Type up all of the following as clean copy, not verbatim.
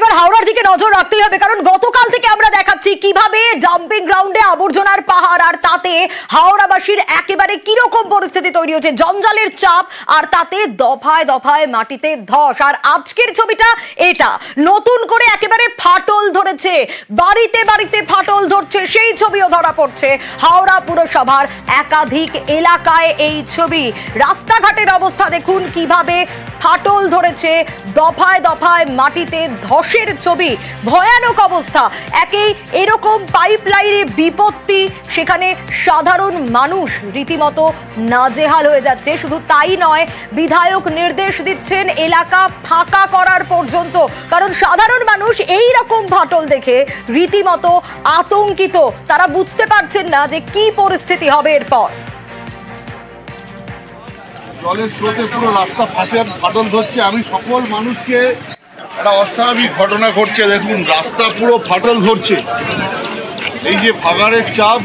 এবার হাওড়ার দিকে নজর রাখতেই হবে, কারণ গতকাল থেকে আমরা দেখাচ্ছি কিভাবে ডাম্পিং গ্রাউন্ডে আবর্জনার পাহাড়, আর তাতে হাওড়াবাসীর একেবারে কিরকম পরিস্থিতি তৈরি হচ্ছে, জঞ্জালের চাপ, আর তাতে দফায় দফায় মাটিতে ধস। আর আজকের ছবিটা এটা, নতুন করে একেবারে ফাটল ধরেছে, বাড়িতে বাড়িতে ফাটল ধরছে, সেই ছবিও ধরা পড়ছে হাওড়া পুরসভার একাধিক এলাকায়। এই ছবি, রাস্তাঘাটের অবস্থা দেখুন কিভাবে ফাটল ধরেছে, দফায় দফায় মাটিতে ধসের ছবি, ভয়ানক অবস্থা। একেই এরকম পাইপলাইনে বিপত্তি, সেখানে সাধারণ মানুষ রীতিমতো নাজেহাল হয়ে যাচ্ছে। শুধু তাই নয়, বিধায়ক নির্দেশ দিচ্ছেন এলাকা ফাঁকা করার পর্যন্ত, কারণ সাধারণ মানুষ এই রকম ফাটল দেখে রীতিমতো আতঙ্কিত। তারা বুঝতে পারছেন না যে কি পরিস্থিতি হবে এরপর। জলের স্রোতে পুরো রাস্তা ফাটল ধরছে। আমি সকল মানুষকে, একটা অস্বাভাবিক ঘটনা ঘটছে, দেখুন রাস্তা পুরো ফাটল ধরছে। এই যে ভাগাড়ের চাপ,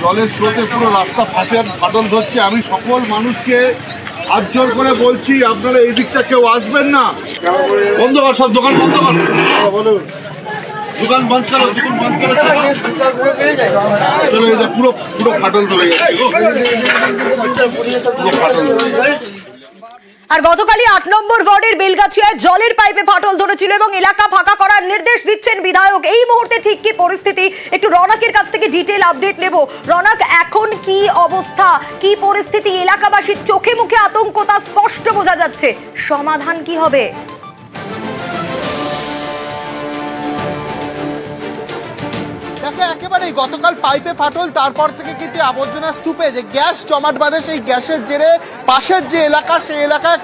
জলের স্রোতে পুরো রাস্তা ফাটল ধরছে। আমি সকল মানুষকে হাত জোর করে বলছি, আপনারা এই দিকটা কেউ আসবেন না। বন্ধ কর, সব দোকান বন্ধ কর, দোকান বন্ধ করো, দোকান বন্ধ করো। চলো, এই যে পুরো ফাটল ধরে গেছে, পুরো ফাটল ধরে গেছে। আর গতকালই ৮ নম্বর ওয়ার্ডের বেলগাছিয়ায় জলের পাইপে ফাটল ধরেছিল এবং এলাকা ফাঁকা করার নির্দেশ দিচ্ছেন বিধায়ক। এই মুহূর্তে ঠিক কি পরিস্থিতি, একটু রনকের কাছ থেকে ডিটেল আপডেট নেব। রনক, এখন কি অবস্থা, কি পরিস্থিতি? এলাকাবাসীর চোখে মুখে আতঙ্ক, তা স্পষ্ট বোঝা যাচ্ছে। সমাধান কি হবে? দেখো, একেবারেই গতকাল পাইপে ফাটল, তারপর থেকে কিন্তু আবর্জনা স্তূপে যে গ্যাস জমাট বাঁধে, সেই গ্যাসের জেরে পাশের যে এলাকা, সেই এলাকায়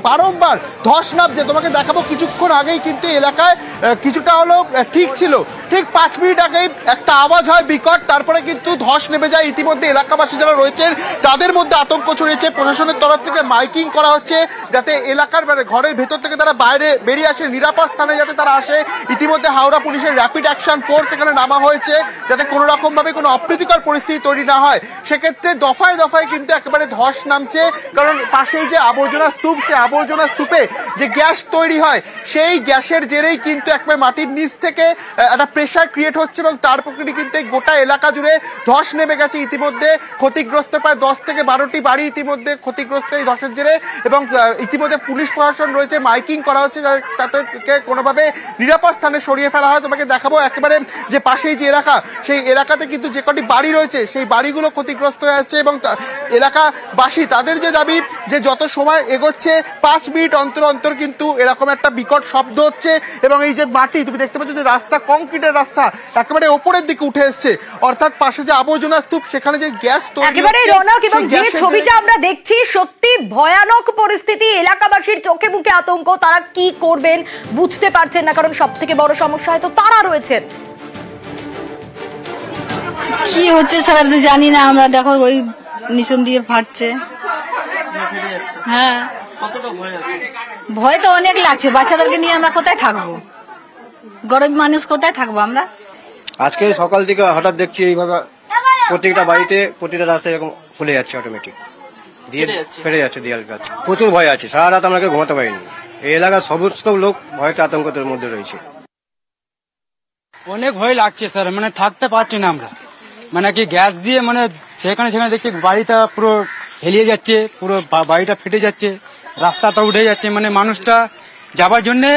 বারংবার ধস নামছে। তোমাকে দেখাবো, কিছুক্ষণ আগেই কিন্তু এলাকায় কিছুটা হলো ঠিক ছিল, ঠিক 5 মিনিট আগেই একটা আওয়াজ হয় বিকট, তারপরে কিন্তু ধস নেমে যায়। ইতিমধ্যে এলাকাবাসী যারা রয়েছেন তাদের মধ্যে আতঙ্ক ছড়িয়েছে। প্রশাসনের তরফ থেকে মাইকিং করা হচ্ছে যাতে এলাকার ঘরের ভেতর থেকে তারা বাইরে বেরিয়ে আসে, নিরাপদ স্থানে যাতে তারা আসে। ইতিমধ্যে হাওড়া পুলিশের র্যাপিড অ্যাকশন ফোর্স এখানে নামা হয়েছে যাতে কোনো রকম ভাবে কোনো অপ্রীতিকর পরিস্থিতি তৈরি না হয়। সেক্ষেত্রে দফায় দফায় কিন্তু একেবারে ধস নামছে, কারণ পাশেই যে আবর্জনা স্তূপ, সেই আবর্জনা স্তূপে যে গ্যাস তৈরি হয়, সেই গ্যাসের জেরেই কিন্তু একবার মাটির নিচ থেকে একটা প্রেশার ক্রিয়েট হচ্ছে এবং তার প্রকৃতি কিন্তু গোটা এলাকা জুড়ে ধস নেমে গেছে। ইতিমধ্যে ক্ষতিগ্রস্ত প্রায় 10 থেকে 12টি বাড়ি ইতিমধ্যে ক্ষতিগ্রস্ত এই ধসের জেরে, এবং ইতিমধ্যে পুলিশ প্রশাসন রয়েছে, মাইকিং করা হচ্ছে যাতে কোনোভাবে নিরাপদ স্থানে সরিয়ে ফেলা হয়। তোমাকে দেখাবো একেবারে যে পাশেই যে এলাকা, সেই এলাকাতে কিন্তু যে কটি বাড়ি রয়েছে সেই বাড়িগুলো ক্ষতিগ্রস্ত হয়ে আসছে, এবং এলাকাবাসী তাদের যে দাবি যে যত সময় এগোচ্ছে 5 মিনিট অন্তর অন্তর কিন্তু এরকম একটা বিকট শব্দ হচ্ছে, এবং এই যে মাটি তুমি দেখতে পাচ্ছ যে রাস্তা, কংক্রিটের রাস্তা একেবারে উপরের দিকে উঠে এসছে, অর্থাৎ পাশে যে আবর্জনা স্তূপ, সেখানে যে গ্যাস তৈরি একেবারে রনক, এবং যে ছবিটা আমরা দেখছি সত্যি ভয়ানক পরিস্থিতি। এলাকাবাসীর চোখে মুখে আতঙ্ক, তারা কি করবেন বুঝতে পারছেন না, কারণ সব থেকে বড় সমস্যা হয়তো তারা রয়েছেন। কি হচ্ছে স্যার আপনি জানি না, আমরা দেখো ওই নিচন দিয়ে ফাটছে। হ্যাঁ, ভয় তো অনেক লাগছে, বাচ্চাদেরকে নিয়ে আমরা কোথায় থাকবো, গরিব মানুষ কোথায় থাকবো আমরা। আজকে সকাল থেকে হঠাৎ দেখছি এইভাবে প্রত্যেকটা বাড়িতে, প্রতিটা রাস্তায় এরকম খুলে যাচ্ছে, অটোমেটিক দিয়ে ফেটে যাচ্ছে দেয়াল গাছ। প্রচুর ভয় আছে, সারা রাত আমাকে ঘুমাতে পারিনি। এই এলাকার সমস্ত লোক ভয়তে আতঙ্কের মধ্যে রয়েছে। অনেক ভয় লাগছে স্যার, মানে থাকতে পারছি না আমরা, মানে কি গ্যাস দিয়ে মানে সেখানে দেখছি বাড়িটা পুরো হেলিয়ে যাচ্ছে, পুরো বাড়িটা ফেটে যাচ্ছে, রাস্তাটা উঠে যাচ্ছে, মানে মানুষটা যাবার জন্যে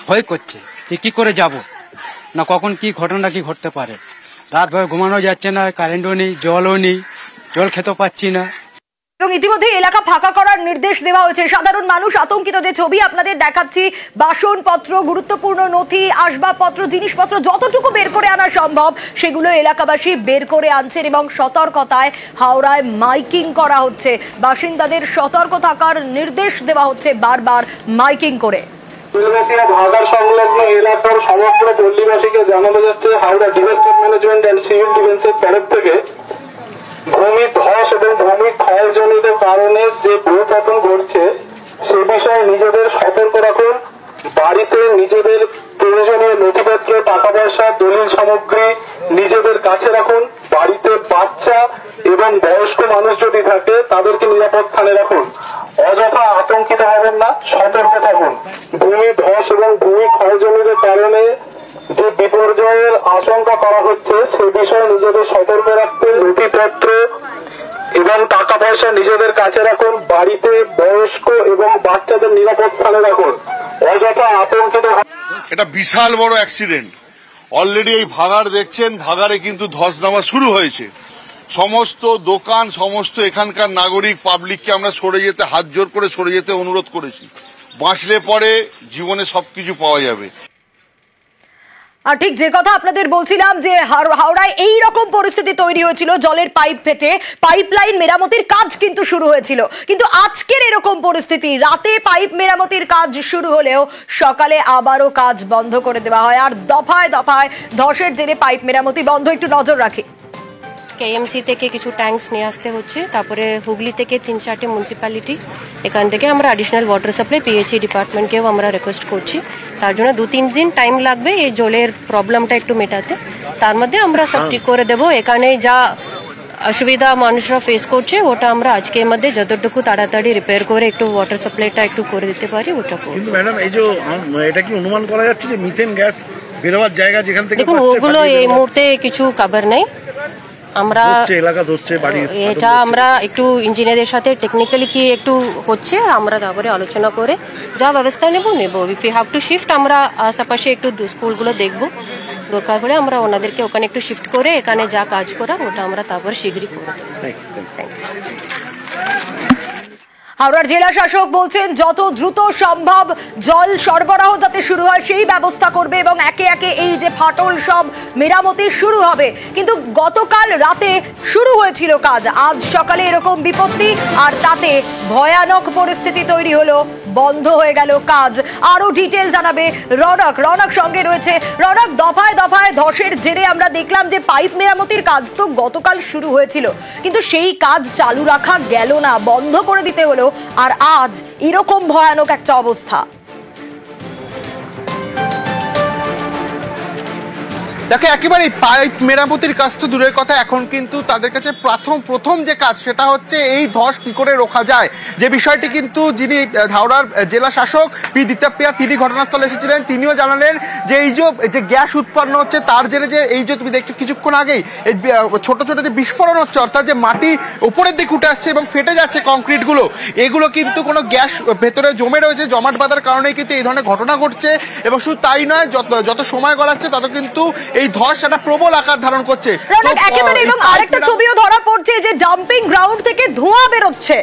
ভয় করছে যে কি করে যাব, না কখন কি ঘটনা কি ঘটতে পারে। রাত ভর ঘুমানো যাচ্ছে না, কারেন্টও নেই, জলও নেই, জল খেতেও পাচ্ছি না। এবং ইতিমধ্যে এলাকা ফাঁকা করার নির্দেশ দেওয়া হয়েছে। সাধারণ মানুষ আতঙ্কিত। যে ছবি আপনাদের দেখাচ্ছি, বাসনপত্র, গুরুত্বপূর্ণ নথি, আসবাবপত্র, জিনিসপত্র যতটুকু বের করে আনা সম্ভব সেগুলো এলাকাবাসী বের করে আনছেন, এবং সতর্কতায় হাওড়ায় মাইকিং করা হচ্ছে। বাসিন্দাদের সতর্ক থাকার নির্দেশ দেওয়া হচ্ছে বারবার মাইকিং করে। ভাগাড় সংলগ্ন এলাকার সমগ্র পল্লীবাসীকে জানানো যাচ্ছে Howrah disaster management and civil ডিফেন্সের তরফ থেকে ভূমি ধস এবং ভূমি ক্ষয়জনিত কারণে যে ভূপতন ঘটছে সে বিষয়ে নিজেদের সতর্ক রাখুন। বাড়িতে নিজেদের প্রয়োজনীয় নথিপত্র, টাকা পয়সা, দলিল সামগ্রী নিজেদের কাছে রাখুন। বাড়িতে বাচ্চা এবং বয়স্ক মানুষ যদি থাকে তাদেরকে নিরাপদ স্থানে রাখুন। অযথা আতঙ্কিত হবেন না, সতর্ক থাকুন। ভূমি ধস এবং ভূমি ক্ষয়জনিত কারণে এখানে যে বিপর্যয়ের আশঙ্কা করা হচ্ছে সে বিষয়ে নিজেদের সতর্ক রাখতে নথিপত্র এবং টাকা পয়সা নিজেদের কাছে রাখুন, বাড়িতে বয়স্ক এবং বাচ্চাদের নিরাপদ স্থানে রাখুন, অযথা আতঙ্কিত। এটা বিশাল বড় অ্যাক্সিডেন্ট। অলরেডি এই ভাগাড় দেখছেন, ভাগাড়ে কিন্তু ধস নামা শুরু হয়েছে। সমস্ত দোকান, সমস্ত এখানকার নাগরিক পাবলিককে আমরা সরে যেতে, হাত জোর করে সরে যেতে অনুরোধ করেছি। বাঁচলে পরে জীবনে সবকিছু পাওয়া যাবে। আর ঠিক যে কথা আপনাদের বলছিলাম যে হাওড়ায় এই রকম পরিস্থিতি তৈরি হয়েছিল, জলের পাইপ ফেটে পাইপলাইন মেরামতির কাজ কিন্তু শুরু হয়েছিল। কিন্তু আজকের এরকম পরিস্থিতি, রাতে পাইপ মেরামতির কাজ শুরু হলেও সকালে আবারও কাজ বন্ধ করে দেওয়া হয়। আর দফায় দফায় ধসের জেরে পাইপ মেরামতি বন্ধ। একটু নজর রাখি। কেএমসি থেকে কিছু ট্যাঙ্কস নিয়ে আসতে হচ্ছে, তারপরে হুগলি থেকে 3-4টি মিউনিসিপ্যালিটি, এখান থেকে আমরা অ্যাডিশনাল ওয়াটার সাপ্লাই পিএইচই ডিপার্টমেন্টকেও আমরা রিকোয়েস্ট করছি। তার জন্য 2-3 দিন টাইম লাগবে এই জলের প্রবলেমটা একটু মেটাতে। তার মধ্যে আমরা সব ঠিক করে দেবো। এখানে যা অসুবিধা মানুষরা ফেস করছে ওটা আমরা আজকের মধ্যে যতটুকু তাড়াতাড়ি রিপেয়ার করে একটু ওয়াটার সাপ্লাইটা একটু করে দিতে পারি ওটা করব। কিন্তু ম্যাডাম, এই যে এটা কি অনুমান করা যাচ্ছে যে মিথেন গ্যাস বেরোবার জায়গা যেখান থেকে? দেখুন, ওগুলো এই মুহূর্তে কিছু খবর নেই। আমরা এটা আমরা একটু ইঞ্জিনিয়ারের সাথে টেকনিক্যালি কি একটু হচ্ছে, আমরা তারপরে আলোচনা করে যা ব্যবস্থা নেব। If you have to shift, আমরা আশেপাশে একটু স্কুলগুলো দেখবো, দরকার হলে আমরা ওনাদেরকে ওখানে একটু শিফট করে এখানে যা কাজ করা ওটা আমরা তারপরে শীঘ্রই করে দেবো। Thank you. হাওড়ার জেলা শাসক বলছেন যত দ্রুত সম্ভব জল সরবরাহ যাতে শুরু হয় সেই ব্যবস্থা করবে এবং একে একে এই যে ফাটল সব মেরামতি শুরু হবে। কিন্তু গতকাল রাতে শুরু হয়েছিল কাজ, আজ সকালে এরকম বিপত্তি আর তাতে ভয়ানক পরিস্থিতি তৈরি হলো, বন্ধ হয়ে গেল কাজ। আরো ডিটেল জানাবে রনক সঙ্গে রয়েছে। রনক, দফায় দফায় ধসের জেরে আমরা দেখলাম যে পাইপ মেরামতির কাজ তো গতকাল শুরু হয়েছিল, কিন্তু সেই কাজ চালু রাখা গেল না, বন্ধ করে দিতে হলো। আর আজ এরকম ভয়ানক একটা অবস্থা। দেখো, একেবারে পাইপ মেরামতির কাজ তো দূরের কথা, এখন কিন্তু তাদের কাছে প্রথম যে কাজ সেটা হচ্ছে এই ধস কি করে রোখা যায়, যে বিষয়টি কিন্তু যিনি হাওড়ার জেলা শাসক পি দিত্যাপ্রিয়া তিনি ঘটনাস্থলে এসেছিলেন, তিনিও জানালেন যে এই যে গ্যাস উৎপন্ন হচ্ছে তার জেরে যে এই যে তুমি দেখছো কিছুক্ষণ আগেই ছোট ছোট যে বিস্ফোরণ হচ্ছে, অর্থাৎ যে মাটি উপরের দিকে উঠে আসছে এবং ফেটে যাচ্ছে কংক্রিটগুলো, এগুলো কিন্তু কোনো গ্যাস ভেতরে জমে রয়েছে, জমাট বাঁধার কারণেই কিন্তু এই ধরনের ঘটনা ঘটছে। এবং শুধু তাই নয়, যত সময় গড়াচ্ছে তত কিন্তু এই ধস একটা প্রবল আকার ধারণ করছে একেবারে। এবং আরেকটা ছবিও ধরা পড়ছে যে ডাম্পিং গ্রাউন্ড থেকে ধোঁয়া বেরোচ্ছে।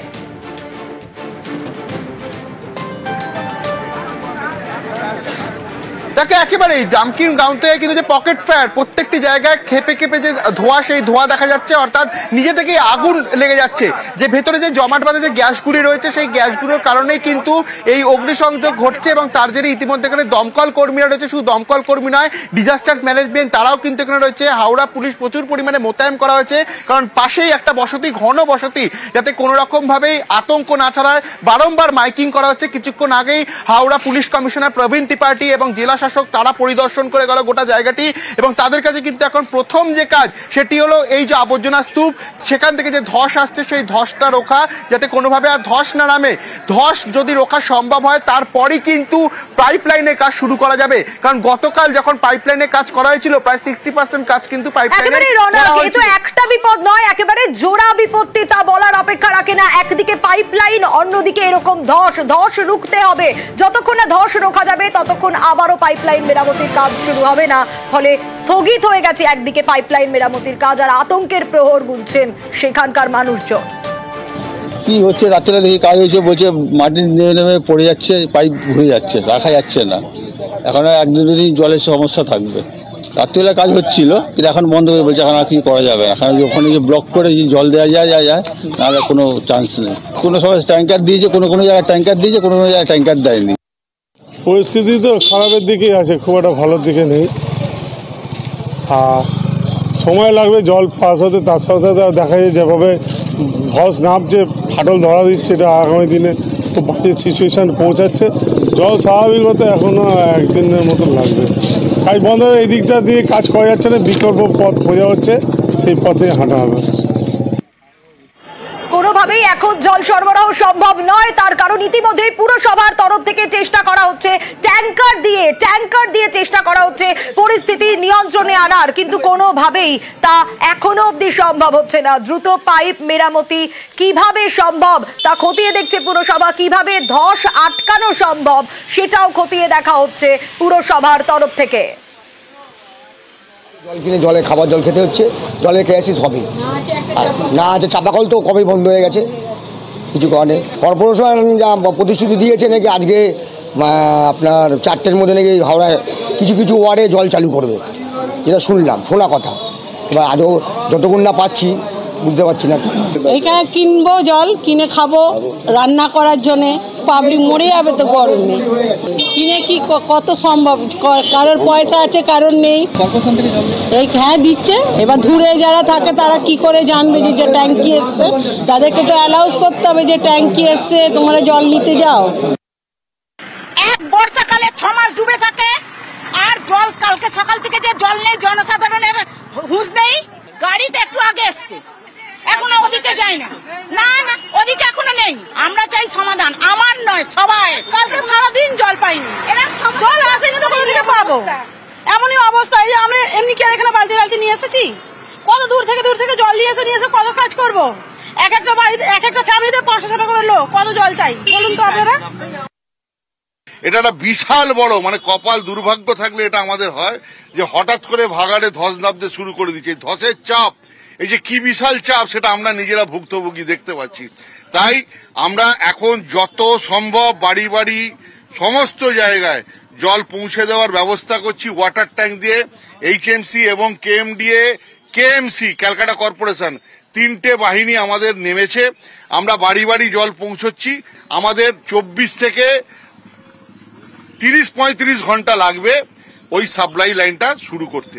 দেখো, একেবারে ডাম্পিং গ্রাউন্ড থেকে কিন্তু যে পকেট ফায়ার, প্রত্যেকটি জায়গায় খেপে খেপে যে ধোঁয়া, সেই ধোঁয়া দেখা যাচ্ছে, অর্থাৎ নিজে থেকেই আগুন লেগে যাচ্ছে। যে ভেতরে যে জমাট বাঁধা যে গ্যাসগুলি রয়েছে সেই গ্যাসগুলোর কারণেই কিন্তু এই অগ্নিসংযোগ ঘটছে। এবং তার জেরে ইতিমধ্যে এখানে দমকল কর্মীরা রয়েছে, শুধু দমকল কর্মী নয়, ডিজাস্টার ম্যানেজমেন্ট তারাও কিন্তু এখানে রয়েছে। হাওড়া পুলিশ প্রচুর পরিমাণে মোতায়েন করা হয়েছে, কারণ পাশেই একটা বসতি, ঘন বসতি, যাতে কোনো রকম ভাবেই আতঙ্ক না ছড়ায়। বারংবার মাইকিং করা হচ্ছে। কিছুক্ষণ আগেই হাওড়া পুলিশ কমিশনার প্রবীণ ত্রিপাঠী এবং জেলা শাসক তারা পরিদর্শন করে গেল গোটা জায়গাটি, এবং তাদের কাছে কিন্তু এখন প্রথম যে কাজ সেটি হলো এই যে আবর্জনা স্তূপ, সেখান থেকে যে ধস আসছে সেই ধসটা রোখা, যাতে কোনোভাবে আর ধস না নামে। ধস যদি রোখা সম্ভব হয় তারপরই কিন্তু পাইপলাইনের কাজ শুরু করা যাবে, কারণ গতকাল যখন পাইপলাইনের কাজ করা হয়েছিল প্রায় 60% কাজ কিন্তু পাইপলাইনে। একটা বিপদ নয়, একেবারে জোড়া বিপত্তি, তা বলার অপেক্ষা রাখে না। একদিকে পাইপলাইন, অন্যদিকে এরকম ধস রুখতে হবে। যতক্ষণ না ধস রোখা যাবে ততক্ষণ আবারও পাইপলাইন মেরামতির কাজ শুরু হবে না, ফলে স্থগিত হয়ে গেছে একদিকে পাইপলাইন মেরামতির কাজ, আর আতঙ্কের প্রহর গুনছেন সেখানকার মানুষজন। কি হচ্ছে, রাত্রে দেখি কাজ হয়েছে, বলছে মাটি নেমে পড়ে যাচ্ছে, পাইপ ঘুরে যাচ্ছে, রাখা যাচ্ছে না। এখন 1-2 দিন জলের সমস্যা থাকবে। রাত্রিবেলা কাজ হচ্ছিল, কিন্তু এখন বন্ধ করে বলছে, এখন আর কি করা যাবে। এখন ওখানে যে ব্লক করে যে জল দেওয়া যায় নাহলে কোনো চান্স নেই। কোনো সময় ট্যাঙ্কার দিয়েছে, কোনো জায়গায় ট্যাঙ্কার দিয়েছে, কোনো জায়গায় ট্যাঙ্কার দেয়নি। পরিস্থিতি তো খারাপের দিকেই আছে, খুব একটা ভালোর দিকে নেই। আর সময় লাগবে জল পাস হতে, তার সাথে সাথে দেখা যায় যেভাবে ধস নামছে, ফাটল ধরা দিচ্ছে, এটা আগামী দিনে খুব বাজে সিচুয়েশান পৌঁছাচ্ছে। জল স্বাভাবিক হতে এখনও 1 দিনের মতন লাগবে। কাজ বন্ধ হয়ে এই দিকটা দিয়ে কাজ করা যাচ্ছে না, বিকল্প পথ খোঁজা হচ্ছে, সেই পথে হাঁটা হবে। কোনোভাবেই কোনোভাবেই এখন জল সরবরাহ সম্ভব নয়, তার কারণ ইতিমধ্যে পুরসভার তরফ থেকে চেষ্টা করা হচ্ছে ট্যাঙ্কার দিয়ে চেষ্টা করা হচ্ছে পরিস্থিতি নিয়ন্ত্রণে আনার, কিন্তু কোনোভাবেই তা এখনো অবধি সম্ভব হচ্ছে না। দ্রুত পাইপ মেরামতি কিভাবে সম্ভব তা খতিয়ে দেখছে পুরসভা, কিভাবে ধস আটকানো সম্ভব সেটাও খতিয়ে দেখা হচ্ছে পুরসভার তরফ থেকে। জল কিনে জলে খাবার জল খেতে হচ্ছে, জলের ক্রাইসিস হবে। আর না আছে চাপাকল তো কবেই বন্ধ হয়ে গেছে, কিছু কারণে কর্পোরেশন যা প্রতিশ্রুতি দিয়েছে নাকি আজকে আপনার 4টের মধ্যে নাকি হাওড়ায় কিছু কিছু ওয়ার্ডে জল চালু করবে, যেটা শোনা কথা। এবার আজও যতক্ষণ না পাচ্ছি বুঝতে পারছি না। এইখানে কিনবো, জল কিনে খাবো রান্না করার জন্য, পাবলিক মরে যাবে তো গরমে, কিনে কি কত সম্ভব, কারোর পয়সা আছে কারোর নেই। এই হ্যাঁ দিচ্ছে, এবার দূরে যারা থাকে তারা কি করে জানবে যে ট্যাঙ্কি এসছে, তাদেরকে তো অ্যালাউন্স করতে হবে যে ট্যাঙ্কি এসছে তোমরা জল নিতে যাও। এক বর্ষাকালে 6 মাস ডুবে থাকে, আর জল কালকে সকাল থেকে যে জল নেই, জনসাধারণের হুঁশ নেই। গাড়িতে একটু আগে এসছে, এখনো ওদিকে যায় না, না ওদিকে এখনো নেই। আমরা চাই সমাধান, আমার নয় সবাই। কালকে সারাদিন জল পাইনি, জল আসেনি তো কোথা থেকে পাবো? এমনই অবস্থা। এই যে আমরা এমনি কি এখানে বালতি নিয়ে এসেছি, কত দূর থেকে জল নিয়ে এসে কত কাজ করবো? এক একটা বাড়িতে এক একটা ফ্যামিলিতে 500 টাকা করে লোক, কত জল চাই বলুন তো আপনারা? এটা একটা বিশাল বড় কপাল দুর্ভাগ্য থাকলে এটা আমাদের হয় যে হঠাৎ করে ভাগাড়ে ধস নামতে শুরু করে দিচ্ছে। ধসের চাপ, এই যে কি বিশাল চাপ, সেটা আমরা নিজেরা ভুক্তভোগী দেখতে পাচ্ছি। তাই আমরা এখন যত সম্ভব বাড়ি বাড়ি সমস্ত জায়গায় জল পৌঁছে দেওয়ার ব্যবস্থা করছি। ওয়াটার ট্যাঙ্ক দিয়ে HMC এবং KMC ক্যালকাটা কর্পোরেশন 3টে বাহিনী আমাদের নেমেছে। আমরা বাড়ি বাড়ি জল পৌঁছচ্ছি। আমাদের 24 থেকে 30-35 ঘন্টা লাগবে ওই সাপ্লাই লাইনটা শুরু করতে।